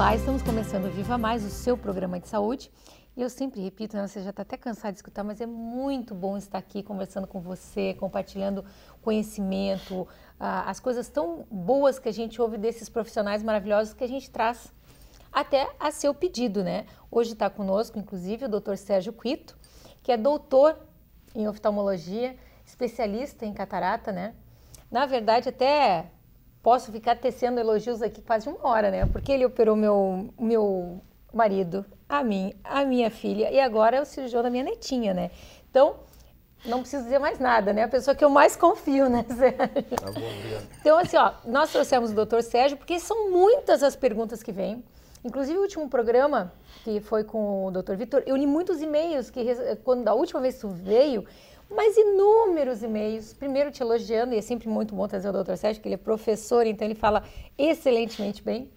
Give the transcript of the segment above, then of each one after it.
Olá, estamos começando o Viva Mais, o seu programa de saúde. E eu sempre repito, né, você já está até cansado de escutar, mas é muito bom estar aqui conversando com você, compartilhando conhecimento, as coisas tão boas que a gente ouve desses profissionais maravilhosos que a gente traz até a seu pedido, né? Hoje está conosco, inclusive, o Dr. Sérgio Quito, que é doutor em oftalmologia, especialista em catarata, né? Na verdade, até posso ficar tecendo elogios aqui quase uma hora, né? Porque ele operou meu marido, a minha filha, e agora é o cirurgião da minha netinha, né? Então, não preciso dizer mais nada, né? A pessoa que eu mais confio, né, Sérgio? Tá bom, obrigado. Então, assim, ó, nós trouxemos o Dr. Sérgio porque são muitas as perguntas que vêm. Inclusive, o último programa, que foi com o Dr. Vitor, eu li muitos e-mails, quando da última vez que tu veio, mas inúmeros e-mails, primeiro te elogiando, e é sempre muito bom trazer o Dr. Sérgio, que ele é professor, então ele fala excelentemente bem.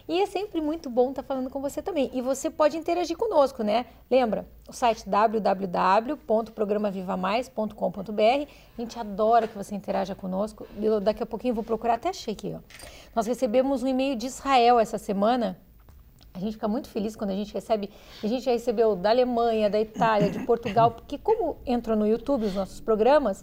E é sempre muito bom estar falando com você também. E você pode interagir conosco, né? Lembra? O site www.programavivamais.com.br. A gente adora que você interaja conosco. Eu, daqui a pouquinho vou procurar, até achei aqui, ó. Nós recebemos um e-mail de Israel essa semana. A gente fica muito feliz quando a gente recebe. A gente já recebeu da Alemanha, da Itália, de Portugal, porque como entrou no YouTube os nossos programas,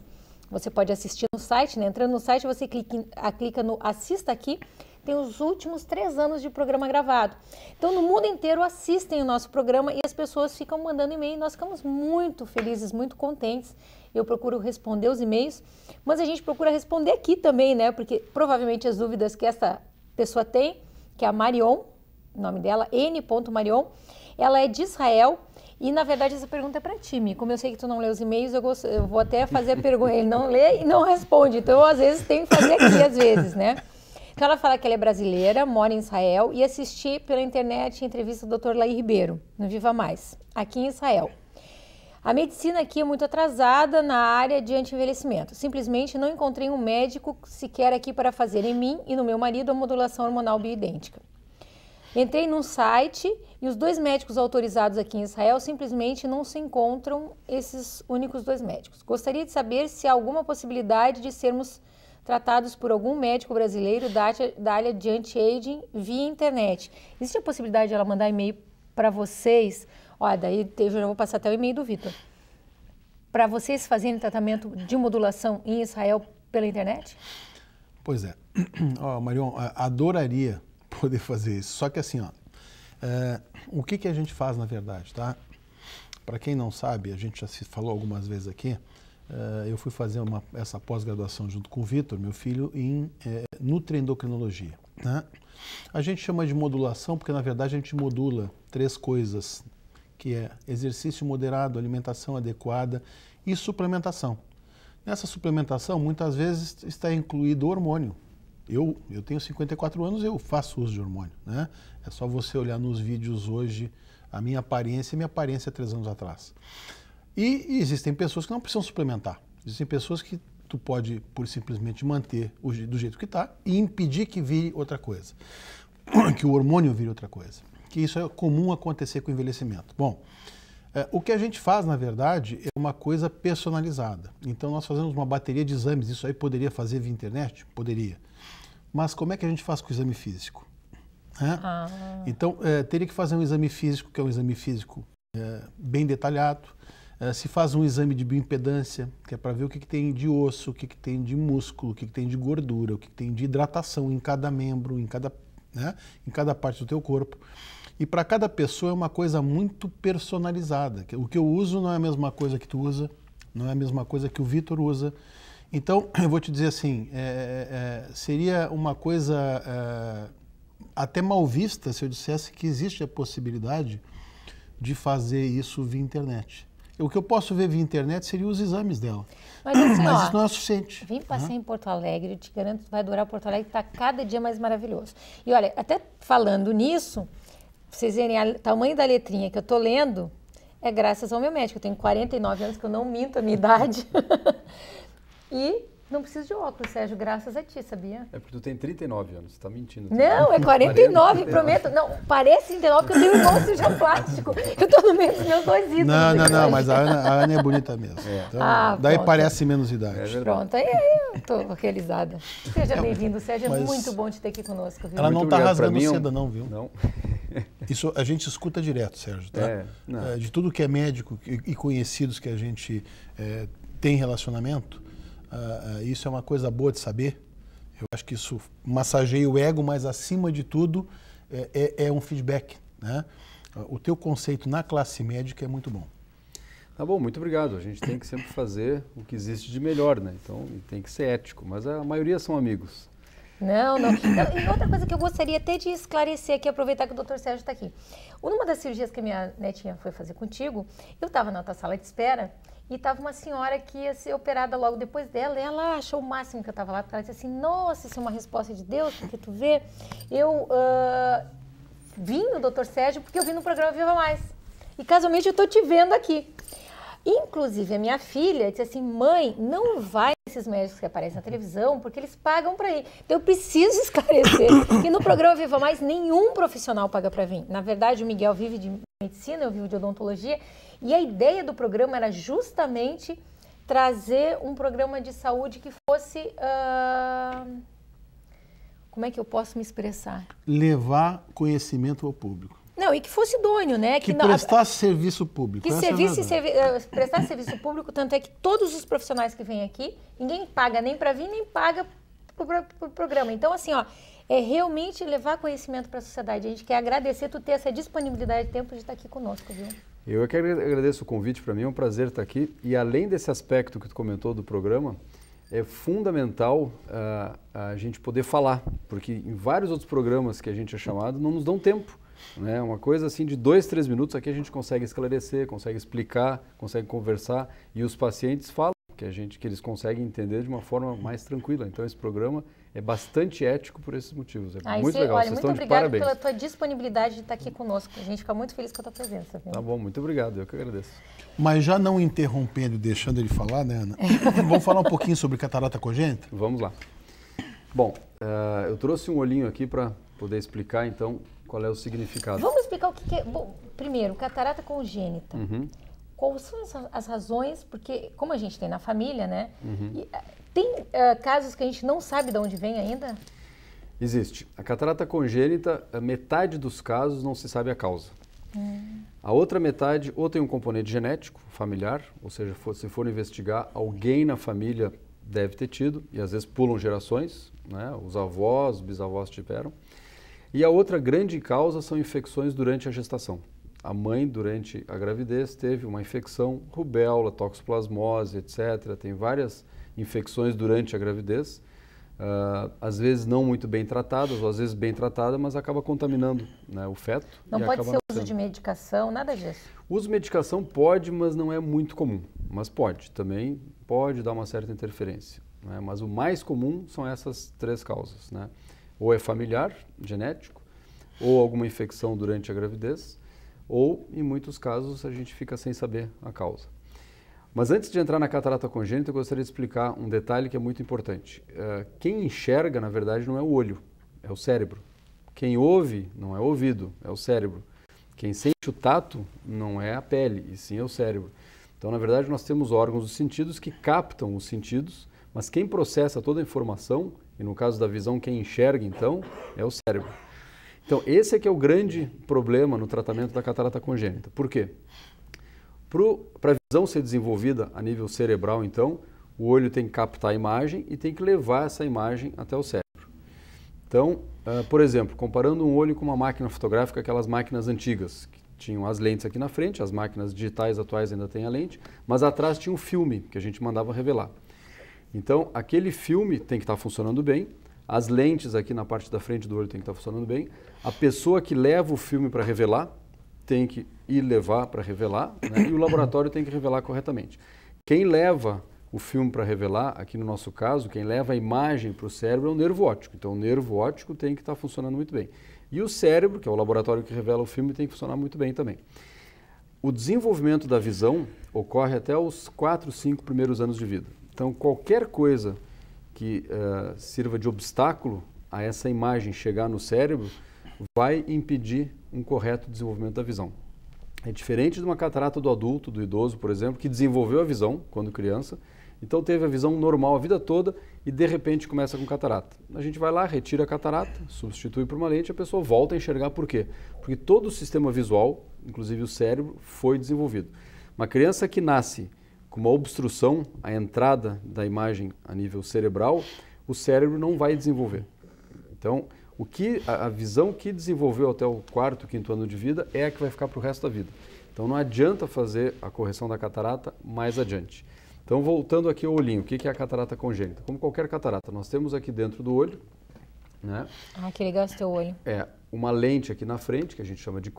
você pode assistir no site, né? Entrando no site, você clica no Assista Aqui, tem os últimos 3 anos de programa gravado. Então, no mundo inteiro assistem o nosso programa e as pessoas ficam mandando e-mail. Nós ficamos muito felizes, muito contentes. Eu procuro responder os e-mails, mas a gente procura responder aqui também, né? Porque provavelmente as dúvidas que essa pessoa tem, que é a Marion, o nome dela, N.Marion, ela é de Israel e, na verdade, essa pergunta é para ti, Mi. Como eu sei que tu não lê os e-mails, eu vou até fazer a pergunta. Ele não lê e não responde, então eu, às vezes, tenho que fazer aqui, às vezes, né? Então, ela fala que ela é brasileira, mora em Israel e assistir pela internet a entrevista do Dr. Laí Ribeiro, no Viva Mais, aqui em Israel. A medicina aqui é muito atrasada na área de anti-envelhecimento. Simplesmente não encontrei um médico sequer aqui para fazer em mim e no meu marido a modulação hormonal bioidêntica. Entrei num site e os 2 médicos autorizados aqui em Israel simplesmente não se encontram esses únicos 2 médicos. Gostaria de saber se há alguma possibilidade de sermos tratados por algum médico brasileiro da área de anti-aging via internet. Existe a possibilidade de ela mandar e-mail para vocês? Olha, daí eu já vou passar até o e-mail do Vitor. Para vocês fazerem tratamento de modulação em Israel pela internet? Pois é. Marion, adoraria poder fazer isso. Só que assim, o que a gente faz na verdade, tá? Para quem não sabe, a gente já se falou algumas vezes aqui, eu fui fazer essa pós-graduação junto com o Vitor, meu filho, em nutriendocrinologia, né? A gente chama de modulação porque, na verdade, a gente modula 3 coisas, que é exercício moderado, alimentação adequada e suplementação. Nessa suplementação, muitas vezes, está incluído hormônio. Eu tenho 54 anos, eu faço uso de hormônio, né? É só você olhar nos vídeos hoje a minha aparência e minha aparência 3 anos atrás. E existem pessoas que não precisam suplementar. Existem pessoas que tu pode, por simplesmente manter do jeito que está e impedir que vire outra coisa. Que o hormônio vire outra coisa. Que isso é comum acontecer com o envelhecimento. Bom, o que a gente faz, na verdade, é uma coisa personalizada. Então, nós fazemos uma bateria de exames. Isso aí poderia fazer via internet? Poderia. Mas como é que a gente faz com o exame físico? Então, teria que fazer um exame físico, que é um exame físico bem detalhado. Se faz um exame de bioimpedância, que é para ver o que tem de osso, o que tem de músculo, o que tem de gordura, o que tem de hidratação em cada membro, em cada parte do teu corpo. E para cada pessoa é uma coisa muito personalizada. O que eu uso não é a mesma coisa que tu usa, não é a mesma coisa que o Vitor usa. Então, eu vou te dizer assim, seria uma coisa até mal vista se eu dissesse que existe a possibilidade de fazer isso via internet. O que eu posso ver via internet seria os exames dela. Mas, assim, isso não é o suficiente. Vim passear em Porto Alegre, eu te garanto que vai adorar Porto Alegre, está cada dia mais maravilhoso. E olha, até falando nisso, pra vocês verem o tamanho da letrinha que eu estou lendo, é graças ao meu médico. Eu tenho 49 anos, que eu não minto a minha idade. E Não preciso de óculos, Sérgio, graças a ti, sabia? É porque tu tem 39 anos, você tá mentindo. Não, é 49, prometo. Não, parece 39 porque eu tenho um irmão cirurgião plástico. Eu tô no meio dos meus 2 ídolos. Não, mas a Ana é bonita mesmo. Então, daí pronto. parece menos idade. É verdade. Pronto, aí eu tô realizada. Seja bem-vindo, Sérgio, é muito bom te ter aqui conosco, viu? Ela não Muito está obrigado. Pra rasgando mim, seda não, viu? Não. Isso a gente escuta direto, Sérgio, tá? De tudo que é médico e conhecidos que a gente tem relacionamento, isso é uma coisa boa de saber. Eu acho que isso massageia o ego, mas acima de tudo é um feedback, né? O teu conceito na classe médica é muito bom. Tá bom, muito obrigado. A gente tem que sempre fazer o que existe de melhor, né? Então tem que ser ético, mas a maioria são amigos. Não. E outra coisa que eu gostaria até de esclarecer aqui, aproveitar que o Dr. Sérgio está aqui. Numa das cirurgias que a minha netinha foi fazer contigo, eu estava na tua sala de espera e estava uma senhora que ia ser operada logo depois dela, e ela achou o máximo que eu estava lá, porque ela disse assim, nossa, isso é uma resposta de Deus, porque tu vê, eu vim no Dr. Sérgio porque eu vim no programa Viva Mais. E casualmente eu estou te vendo aqui. Inclusive, a minha filha disse assim, mãe, não vai nesses médicos que aparecem na televisão, porque eles pagam para ir. Então, eu preciso esclarecer que no programa Viva Mais, nenhum profissional paga para vir. Na verdade, o Miguel vive de medicina, eu vivo de odontologia, e a ideia do programa era justamente trazer um programa de saúde que fosse... Como é que eu posso me expressar? Levar conhecimento ao público. Não, e que fosse idôneo, né? Que prestasse serviço público. Que prestasse serviço público, tanto é que todos os profissionais que vêm aqui, ninguém paga nem para vir, nem paga pro programa. Então, assim, ó, é realmente levar conhecimento para a sociedade. A gente quer agradecer tu ter essa disponibilidade de tempo de estar aqui conosco, viu? Eu que agradeço o convite, para mim é um prazer estar aqui. E além desse aspecto que tu comentou do programa, é fundamental a gente poder falar, porque em vários outros programas que a gente é chamado não nos dão tempo. Né? Uma coisa assim de 2, 3 minutos aqui a gente consegue esclarecer, consegue explicar, consegue conversar e os pacientes falam que eles conseguem entender de uma forma mais tranquila. Então esse programa é bastante ético por esses motivos. É muito legal. Olha, vocês muito estão de obrigada parabéns. pela tua disponibilidade de estar aqui conosco. A gente fica muito feliz com a tua presença. Viu? Tá bom, muito obrigado. Eu que agradeço. Mas já não interrompendo e deixando ele falar, né, Ana? Vamos falar um pouquinho sobre catarata congênita? Vamos lá. Bom, eu trouxe um olhinho aqui para poder explicar então qual é o significado. Vamos explicar o que é. Bom, primeiro, catarata congênita. Uhum. Quais são as razões? Porque, como a gente tem na família, né? Uhum. Tem casos que a gente não sabe de onde vem ainda? Existe. A catarata congênita, metade dos casos não se sabe a causa. A outra metade ou tem um componente genético, familiar, ou seja, se for investigar, alguém na família deve ter tido, e às vezes pulam gerações, né? Os avós, os bisavós tiveram. E a outra grande causa são infecções durante a gestação. A mãe, durante a gravidez, teve uma infecção, rubéola, toxoplasmose, etc. Tem várias infecções durante a gravidez, às vezes não muito bem tratadas, ou às vezes bem tratadas, mas acaba contaminando, né, o feto. Não pode ser uso de medicação, nada disso? O uso de medicação pode, mas não é muito comum. Mas pode, também pode dar uma certa interferência. Né? Mas o mais comum são essas 3 causas, né? Ou é familiar, genético, ou alguma infecção durante a gravidez, ou, em muitos casos, a gente fica sem saber a causa. Mas antes de entrar na catarata congênita, eu gostaria de explicar um detalhe que é muito importante. Quem enxerga, na verdade, não é o olho, é o cérebro. Quem ouve não é o ouvido, é o cérebro. Quem sente o tato não é a pele, e sim é o cérebro. Então, na verdade, nós temos órgãos dos sentidos que captam os sentidos, mas quem processa toda a informação, e no caso da visão, quem enxerga, então, é o cérebro. Então, esse é que é o grande problema no tratamento da catarata congênita. Por quê? Para a visão ser desenvolvida a nível cerebral, então, o olho tem que captar a imagem e tem que levar essa imagem até o cérebro. Então, por exemplo, comparando um olho com uma máquina fotográfica, aquelas máquinas antigas, que tinham as lentes aqui na frente, as máquinas digitais atuais ainda têm a lente, mas atrás tinha um filme que a gente mandava revelar. Então, aquele filme tem que estar funcionando bem, as lentes aqui na parte da frente do olho tem que estar funcionando bem, a pessoa que leva o filme para revelar tem que ir levar para revelar, né? E o laboratório tem que revelar corretamente. Quem leva o filme para revelar, aqui no nosso caso, quem leva a imagem para o cérebro é o nervo óptico. Então, o nervo óptico tem que estar funcionando muito bem. E o cérebro, que é o laboratório que revela o filme, tem que funcionar muito bem também. O desenvolvimento da visão ocorre até os 4, 5 primeiros anos de vida. Então, qualquer coisa que sirva de obstáculo a essa imagem chegar no cérebro, vai impedir um correto desenvolvimento da visão. É diferente de uma catarata do adulto, do idoso, por exemplo, que desenvolveu a visão quando criança, então teve a visão normal a vida toda e de repente começa com catarata. A gente vai lá, retira a catarata, substitui por uma lente e a pessoa volta a enxergar. Por quê? Porque todo o sistema visual, inclusive o cérebro, foi desenvolvido. Uma criança que nasce com uma obstrução à entrada da imagem a nível cerebral, o cérebro não vai desenvolver. Então, a visão que desenvolveu até o 4º, 5º ano de vida é a que vai ficar para o resto da vida. Então, não adianta fazer a correção da catarata mais adiante. Então, voltando aqui ao olhinho, o que é a catarata congênita? Como qualquer catarata, nós temos aqui dentro do olho, né? Ah, que legal esse teu olho. Uma lente aqui na frente, que a gente chama de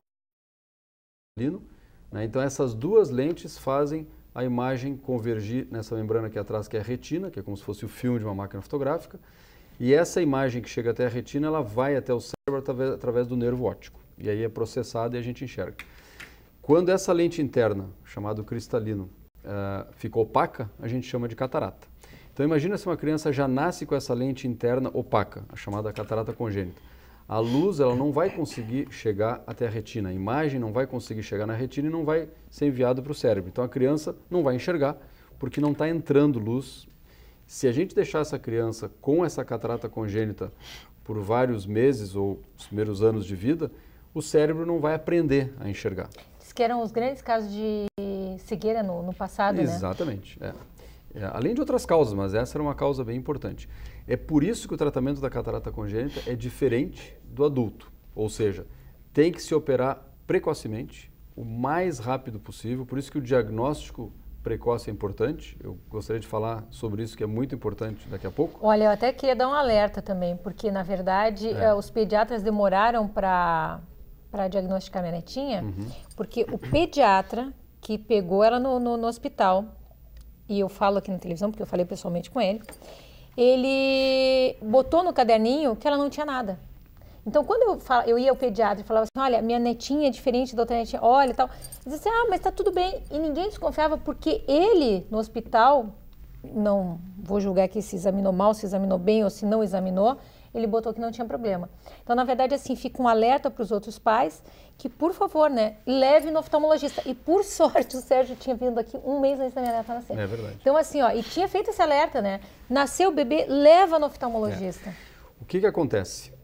cristalino, né? Então, essas duas lentes fazem a imagem convergir nessa membrana aqui atrás, que é a retina, que é como se fosse o filme de uma máquina fotográfica. E essa imagem que chega até a retina, ela vai até o cérebro através do nervo óptico. E aí é processada e a gente enxerga. Quando essa lente interna, chamada cristalino, fica opaca, a gente chama de catarata. Então imagina se uma criança já nasce com essa lente interna opaca, a chamada catarata congênita. A luz ela não vai conseguir chegar até a retina, a imagem não vai conseguir chegar na retina e não vai ser enviada para o cérebro. Então a criança não vai enxergar porque não está entrando luz. Se a gente deixar essa criança com essa catarata congênita por vários meses ou os primeiros anos de vida, o cérebro não vai aprender a enxergar. Diz que eram os grandes casos de cegueira no passado, Exatamente, né? Além de outras causas, mas essa era uma causa bem importante. É por isso que o tratamento da catarata congênita é diferente do adulto. Ou seja, tem que se operar precocemente, o mais rápido possível, por isso que o diagnóstico precoce é importante. Eu gostaria de falar sobre isso, que é muito importante daqui a pouco. Olha, eu até queria dar um alerta também, porque na verdade os pediatras demoraram para diagnosticar minha netinha, porque o pediatra que pegou ela no hospital, e eu falo aqui na televisão porque eu falei pessoalmente com ele, ele botou no caderninho que ela não tinha nada. Então, quando eu ia ao pediatra e falava assim, olha, minha netinha é diferente da outra netinha, olha e tal, ele dizia assim, mas tá tudo bem. E ninguém desconfiava porque ele, no hospital, não vou julgar aqui se examinou mal, se examinou bem ou se não examinou, ele botou que não tinha problema. Então, na verdade, assim, fica um alerta para os outros pais que, por favor, né, leve no oftalmologista. E, por sorte, o Sérgio tinha vindo aqui um mês antes da minha neta nascer. É verdade. Então, assim, ó, e tinha feito esse alerta, né? Nasceu o bebê, leva no oftalmologista. O que acontece?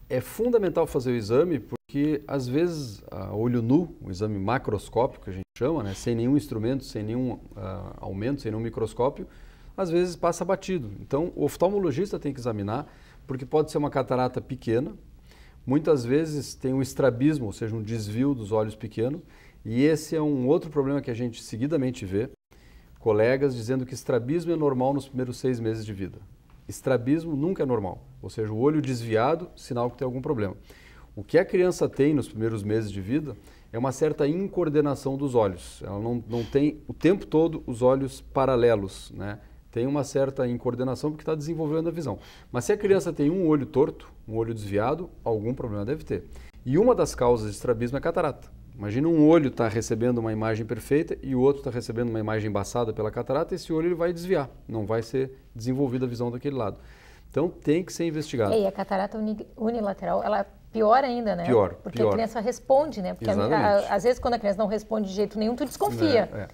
É fundamental fazer o exame porque, às vezes, a olho nu, o exame macroscópico que a gente chama, né, sem nenhum instrumento, sem nenhum aumento, sem nenhum microscópio, às vezes passa batido. Então, o oftalmologista tem que examinar, porque pode ser uma catarata pequena, muitas vezes tem um estrabismo, ou seja, um desvio dos olhos pequenos, e esse é um outro problema que a gente seguidamente vê, colegas dizendo que estrabismo é normal nos primeiros 6 meses de vida. Estrabismo nunca é normal, ou seja, o olho desviado, sinal que tem algum problema. O que a criança tem nos primeiros meses de vida é uma certa incoordenação dos olhos. Ela não tem o tempo todo os olhos paralelos, né? Tem uma certa incoordenação porque está desenvolvendo a visão. Mas se a criança tem um olho torto, um olho desviado, algum problema deve ter. E uma das causas de estrabismo é catarata. Imagina um olho está recebendo uma imagem perfeita e o outro está recebendo uma imagem embaçada pela catarata, esse olho ele vai desviar, não vai ser desenvolvida a visão daquele lado. Então tem que ser investigado. E a catarata unilateral, ela é pior ainda, né? Pior. Porque a criança responde, né? Porque às vezes quando a criança não responde de jeito nenhum, tu desconfia.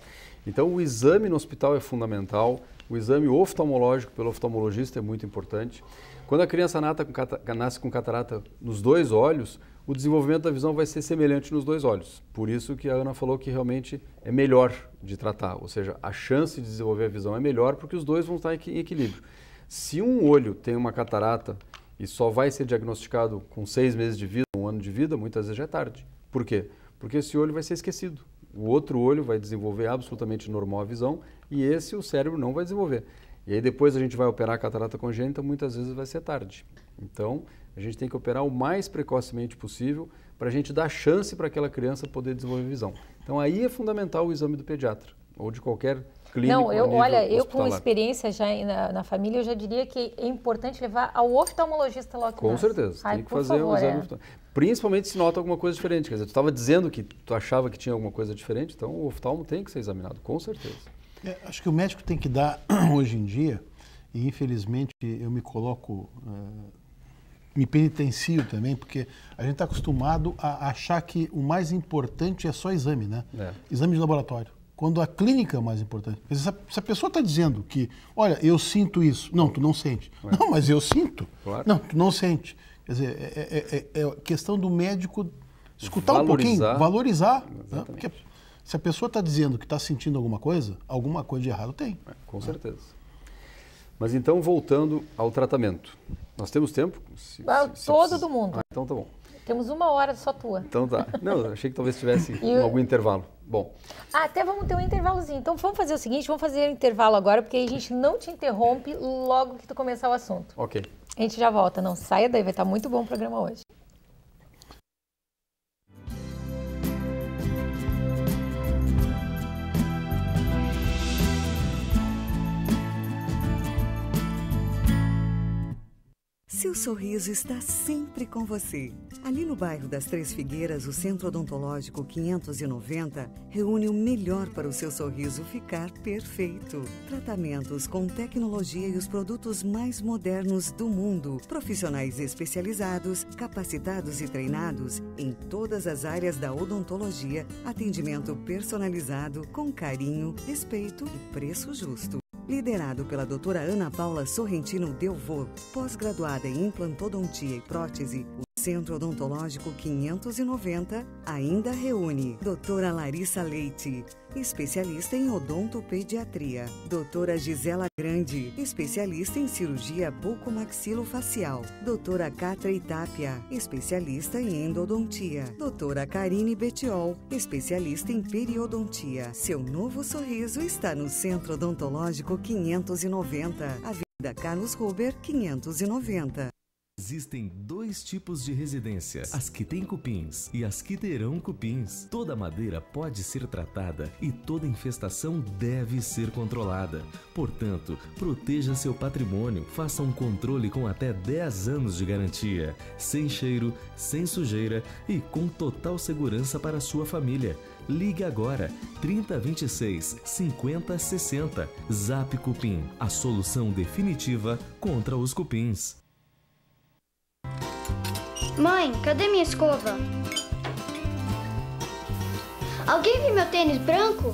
Então o exame no hospital é fundamental, o exame oftalmológico pelo oftalmologista é muito importante. Quando a criança nasce com catarata nos 2 olhos, o desenvolvimento da visão vai ser semelhante nos 2 olhos. Por isso que a Ana falou que realmente é melhor de tratar, ou seja, a chance de desenvolver a visão é melhor porque os 2 vão estar em equilíbrio. Se um olho tem uma catarata e só vai ser diagnosticado com 6 meses de vida, 1 ano de vida, muitas vezes já é tarde. Por quê? Porque esse olho vai ser esquecido. O outro olho vai desenvolver absolutamente normal a visão e esse o cérebro não vai desenvolver. E aí depois a gente vai operar a catarata congênita, muitas vezes vai ser tarde. Então, a gente tem que operar o mais precocemente possível para a gente dar chance para aquela criança poder desenvolver visão. Então, aí é fundamental o exame do pediatra ou de qualquer clínico. Não, eu com experiência já na família, eu já diria que é importante levar ao oftalmologista logo que Com nasce. certeza, tem que fazer o exame. Principalmente se nota alguma coisa diferente. Quer dizer, tu estava dizendo que tu achava que tinha alguma coisa diferente, então o oftalmo tem que ser examinado, com certeza. Acho que o médico tem que dar, hoje em dia, e infelizmente eu me coloco, me penitencio também, porque a gente está acostumado a achar que o mais importante é só exame, né? Exame de laboratório. Quando a clínica é o mais importante. Se a pessoa está dizendo que, olha, eu sinto isso. Não, tu não sente. Não, mas eu sinto. Claro. Não, tu não sente. Quer dizer, é questão do médico escutar um pouquinho, valorizar. Né? Porque se a pessoa está dizendo que está sentindo alguma coisa de errado tem. Com certeza. Mas então, voltando ao tratamento. Nós temos tempo? Todo mundo. Então tá bom. Temos 1 hora só tua. Então tá. Não, eu achei que talvez tivesse algum intervalo. Bom. Até vamos ter um intervalozinho. Então vamos fazer o seguinte, vamos fazer um intervalo agora, porque aí a gente não te interrompe logo que tu começar o assunto. Ok. A gente já volta. Não saia daí, vai estar muito bom o programa hoje. Seu sorriso está sempre com você. Ali no bairro das Três Figueiras, o Centro Odontológico 590 reúne o melhor para o seu sorriso ficar perfeito. Tratamentos com tecnologia e os produtos mais modernos do mundo. Profissionais especializados, capacitados e treinados em todas as áreas da odontologia. Atendimento personalizado, com carinho, respeito e preço justo. Liderado pela doutora Ana Paula Sorrentino Delvaux, pós-graduada em implantodontia e prótese, o Centro Odontológico 590 ainda reúne doutora Larissa Leite, especialista em odontopediatria, doutora Gisela Grande, especialista em cirurgia bucomaxilofacial, doutora Catra Itápia, especialista em endodontia, doutora Karine Betiol, especialista em periodontia. Seu novo sorriso está no Centro Odontológico 590, Avenida Carlos Ruber, 590. Existem 2 tipos de residência, as que têm cupins e as que terão cupins. Toda madeira pode ser tratada e toda infestação deve ser controlada. Portanto, proteja seu patrimônio, faça um controle com até 10 anos de garantia, sem cheiro, sem sujeira e com total segurança para a sua família. Ligue agora, 3026 5060. Zap Cupim, a solução definitiva contra os cupins. Mãe, cadê minha escova? Alguém viu meu tênis branco?